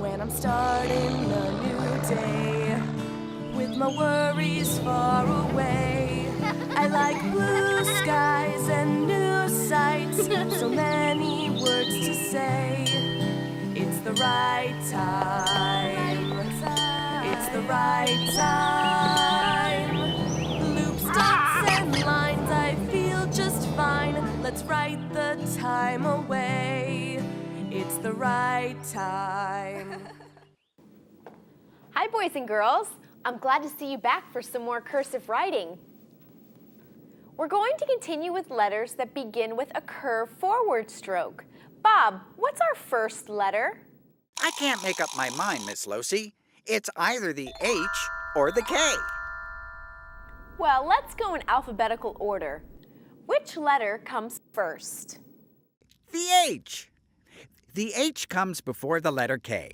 when I'm starting a new day, with my worries far away. I like blue skies and new sights, so many words to say. It's the right time. It's the right time. Loops, dots, and lines, I feel just fine. Let's write the time away. It's the right time. Hi, boys and girls. I'm glad to see you back for some more cursive writing. We're going to continue with letters that begin with a curve forward stroke. Bob, what's our first letter? I can't make up my mind, Miss Losi. It's either the H or the K. Well, let's go in alphabetical order. Which letter comes first? The H. The H comes before the letter K.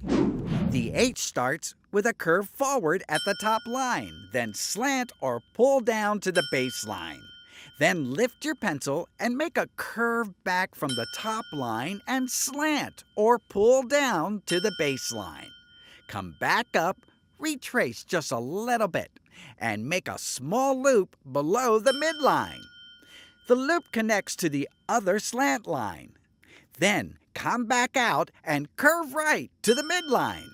The H starts with a curve forward at the top line, then slant or pull down to the baseline. Then lift your pencil and make a curve back from the top line and slant or pull down to the baseline. Come back up, retrace just a little bit, and make a small loop below the midline. The loop connects to the other slant line. Then come back out and curve right to the midline.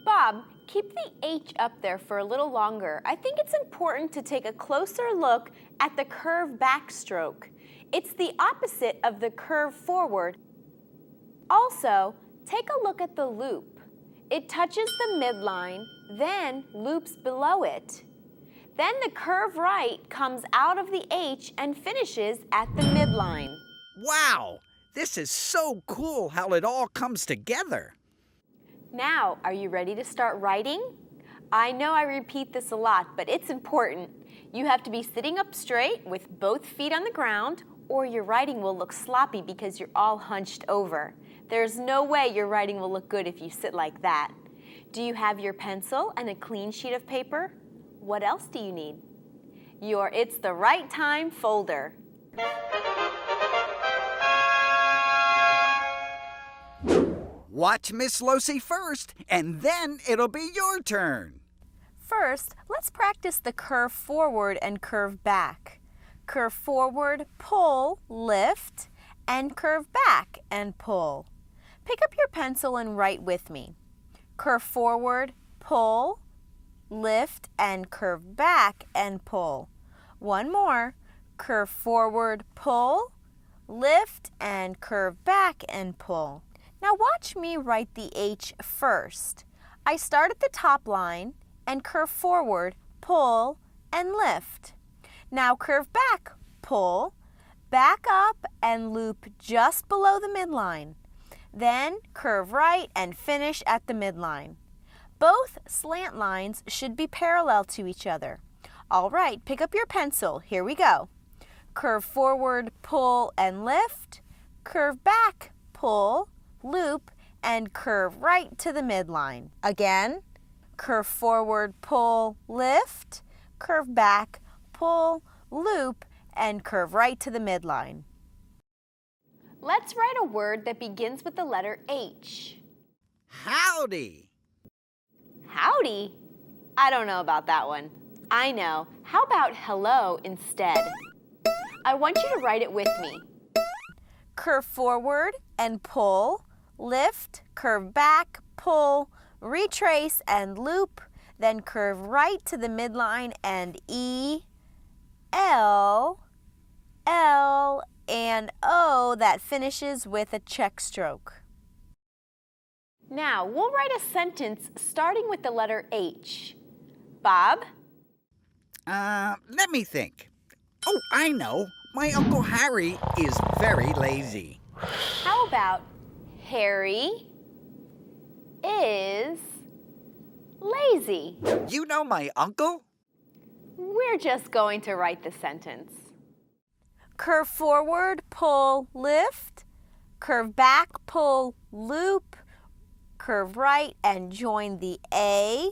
Bob, keep the H up there for a little longer. I think it's important to take a closer look at the curve backstroke. It's the opposite of the curve forward. Also, take a look at the loop. It touches the midline, then loops below it. Then the curve right comes out of the H and finishes at the midline. Wow! This is so cool how it all comes together. Now, are you ready to start writing? I know I repeat this a lot, but it's important. You have to be sitting up straight with both feet on the ground, or your writing will look sloppy because you're all hunched over. There's no way your writing will look good if you sit like that. Do you have your pencil and a clean sheet of paper? What else do you need? Your It's the Right Time folder. Watch Miss Losi first, and then it'll be your turn. First, let's practice the curve forward and curve back. Curve forward, pull, lift, and curve back and pull. Pick up your pencil and write with me. Curve forward, pull, lift, and curve back and pull. One more. Curve forward, pull, lift, and curve back and pull. Now watch me write the H first. I start at the top line and curve forward, pull, and lift. Now curve back, pull, back up, and loop just below the midline. Then curve right and finish at the midline. Both slant lines should be parallel to each other. All right, pick up your pencil. Here we go. Curve forward, pull, and lift. Curve back, pull, loop, and curve right to the midline. Again, curve forward, pull, lift, curve back, pull, loop, and curve right to the midline. Let's write a word that begins with the letter H. Howdy! Howdy? I don't know about that one. I know. How about hello instead? I want you to write it with me. Curve forward and pull, lift, curve back, pull, retrace, and loop, then curve right to the midline and E, L, L, and O that finishes with a check stroke. Now, we'll write a sentence starting with the letter H. Bob? Let me think. Oh, I know. My Uncle Harry is very lazy. How about Harry is lazy? You know my uncle? We're just going to write the sentence. Curve forward, pull, lift. Curve back, pull, loop. Curve right and join the A,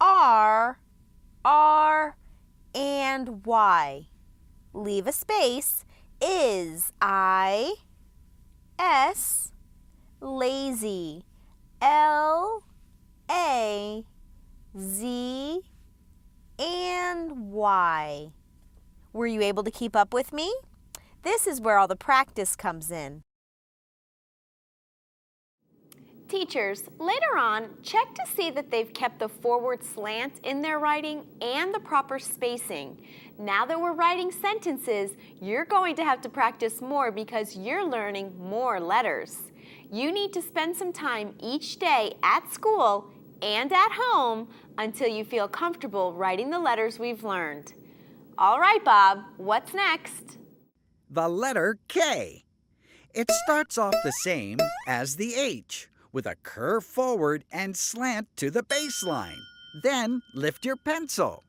R, R, and Y. Leave a space. Is, I, S, lazy, L, Z, and Y. Were you able to keep up with me? This is where all the practice comes in. Teachers, later on, check to see that they've kept the forward slant in their writing and the proper spacing. Now that we're writing sentences, you're going to have to practice more because you're learning more letters. You need to spend some time each day at school and at home until you feel comfortable writing the letters we've learned. All right, Bob, what's next? The letter K. It starts off the same as the H, with a curve forward and slant to the baseline. Then lift your pencil.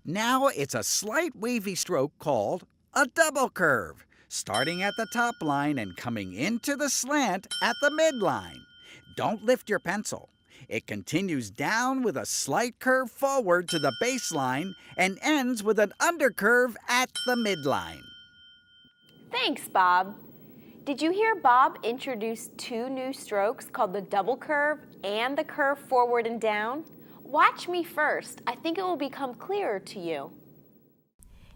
Now it's a slight wavy stroke called a double curve, starting at the top line and coming into the slant at the midline. Don't lift your pencil. It continues down with a slight curve forward to the baseline and ends with an undercurve at the midline. Thanks, Bob. Did you hear Bob introduce two new strokes called the double curve and the curve forward and down? Watch me first. I think it will become clearer to you.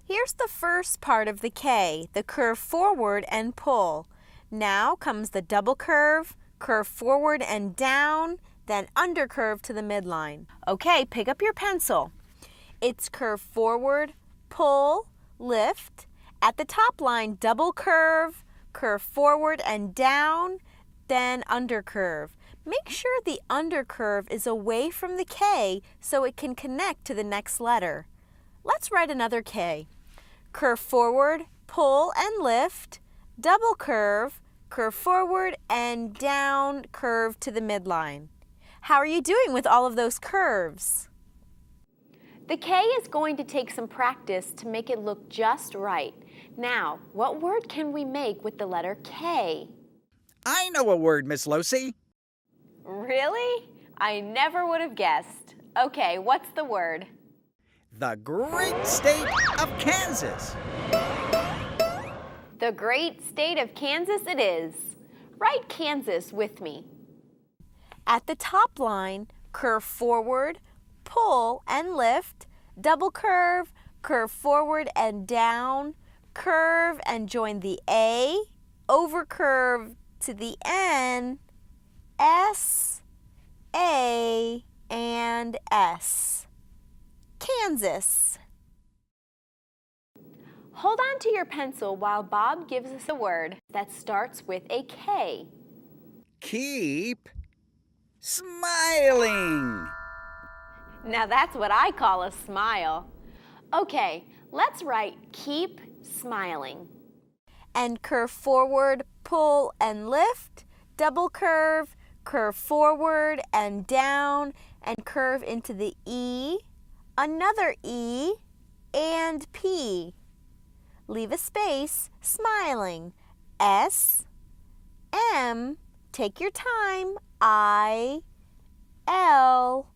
Here's the first part of the K, the curve forward and pull. Now comes the double curve, curve forward and down, then undercurve to the midline. Okay, pick up your pencil. It's curve forward, pull, lift. At the top line, double curve, curve forward and down, then undercurve. Make sure the undercurve is away from the K so it can connect to the next letter. Let's write another K. Curve forward, pull and lift, double curve, curve forward and down, curve to the midline. How are you doing with all of those curves? The K is going to take some practice to make it look just right. Now, what word can we make with the letter K? I know a word, Miss Locy. Really? I never would have guessed. Okay, what's the word? The great state of Kansas. The great state of Kansas it is. Write Kansas with me. At the top line, curve forward, pull and lift, double curve, curve forward and down, curve and join the A, over curve to the N, S, A, and S. Kansas. Hold on to your pencil while Bob gives us a word that starts with a K. Keep smiling. Now that's what I call a smile. Okay, let's write keep smiling. And curve forward, pull and lift, double curve, curve forward and down, and curve into the E, another E, and P. Leave a space, smiling. S, M, take your time, I, L,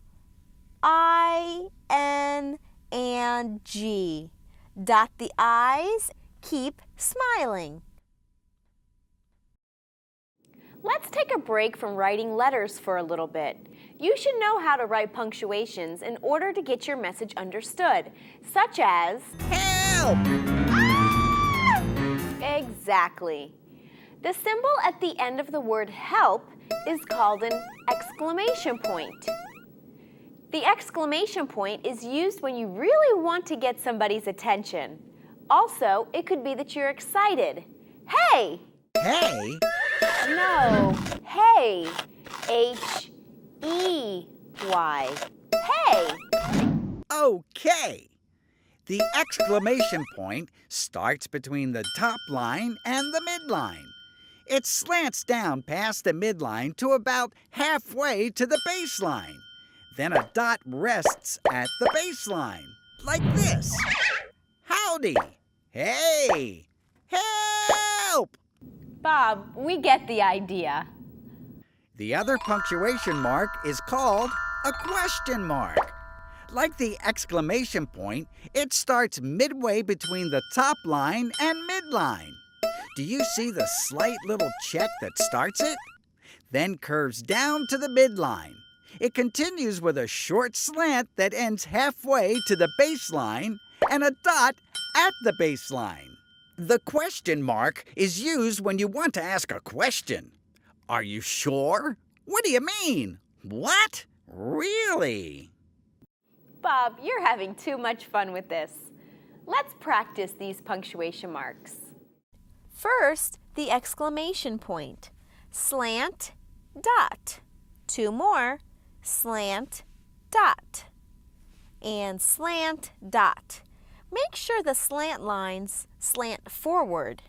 I, N, and G. Dot the I's, keep smiling. Let's take a break from writing letters for a little bit. You should know how to write punctuations in order to get your message understood, such as Help! Exactly. The symbol at the end of the word help is called an exclamation point. The exclamation point is used when you really want to get somebody's attention. Also, it could be that you're excited. Hey! Hey? No, hey. H-E-Y. Hey! Okay. The exclamation point starts between the top line and the midline. It slants down past the midline to about halfway to the baseline. Then a dot rests at the baseline, like this. Howdy! Hey! Help! Bob, we get the idea. The other punctuation mark is called a question mark. Like the exclamation point, it starts midway between the top line and midline. Do you see the slight little check that starts it? Then curves down to the midline. It continues with a short slant that ends halfway to the baseline and a dot at the baseline. The question mark is used when you want to ask a question. Are you sure? What do you mean? What? Really? Bob, you're having too much fun with this. Let's practice these punctuation marks. First, the exclamation point. Slant, dot. 2 more. Slant, dot. And slant, dot. Make sure the slant lines slant forward.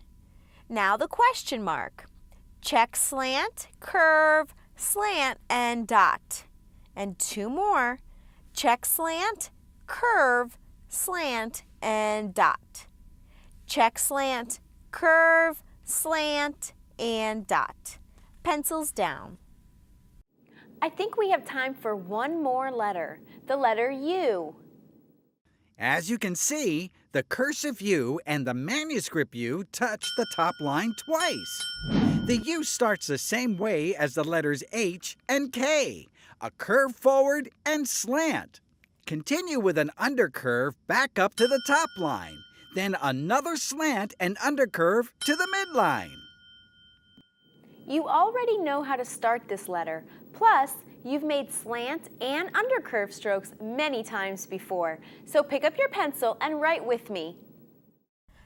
Now the question mark. Check slant, curve, slant, and dot. And 2 more. Check slant, curve, slant, and dot. Check slant, curve, slant, and dot. Pencils down. I think we have time for one more letter, the letter U. As you can see, the cursive U and the manuscript U touch the top line twice. The U starts the same way as the letters H and K, a curve forward and slant. Continue with an undercurve back up to the top line, then another slant and undercurve to the midline. You already know how to start this letter. Plus, you've made slant and undercurve strokes many times before. So pick up your pencil and write with me.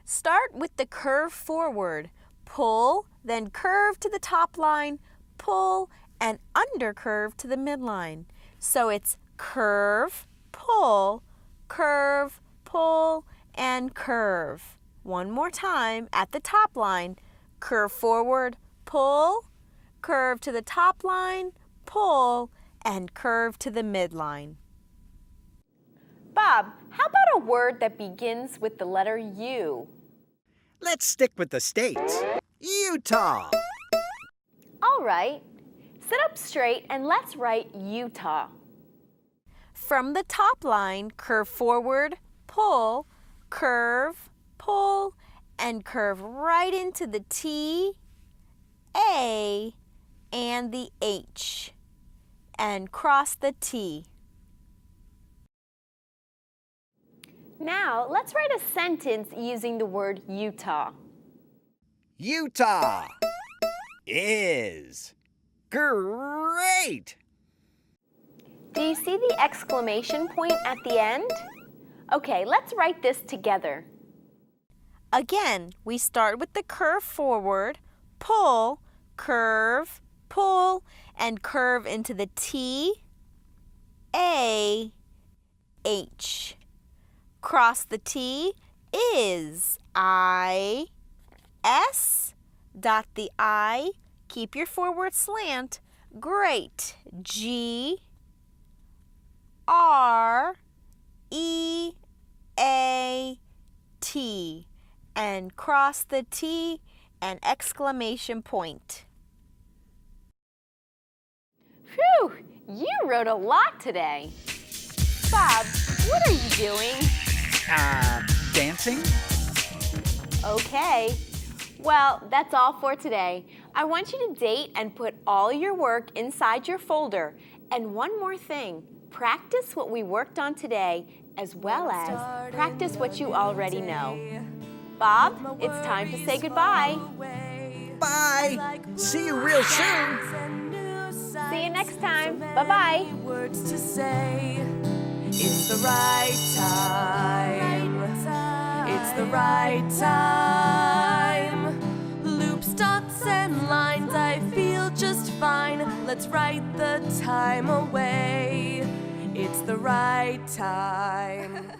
Start with the curve forward. Pull, then curve to the top line, pull, and undercurve to the midline. So it's curve, pull, and curve. One more time at the top line. Curve forward, pull, curve to the top line, pull, and curve to the midline. Bob, how about a word that begins with the letter U? Let's stick with the states. Utah. All right. Sit up straight and let's write Utah. From the top line, curve forward, pull, and curve right into the T, A, and the H, and cross the T. Now, let's write a sentence using the word Utah. Utah is great. Do you see the exclamation point at the end? Okay, let's write this together. Again, we start with the curve forward, pull, curve, pull, and curve into the T, A, H. Cross the T is I, S, dot the I, keep your forward slant, great, G, R, E, A, T, and cross the T and exclamation point. Phew, you wrote a lot today. Bob, what are you doing? Dancing? Okay. Well, that's all for today. I want you to date and put all your work inside your folder. And one more thing, practice what we worked on today as well as practice what you already know. Bob, it's time to say goodbye. Bye. See you real soon. See you next time. Bye-bye. Words to say. It's the right time. It's the right time. Loops, dots, and lines, I feel just fine. Let's write the time away. It's the right time.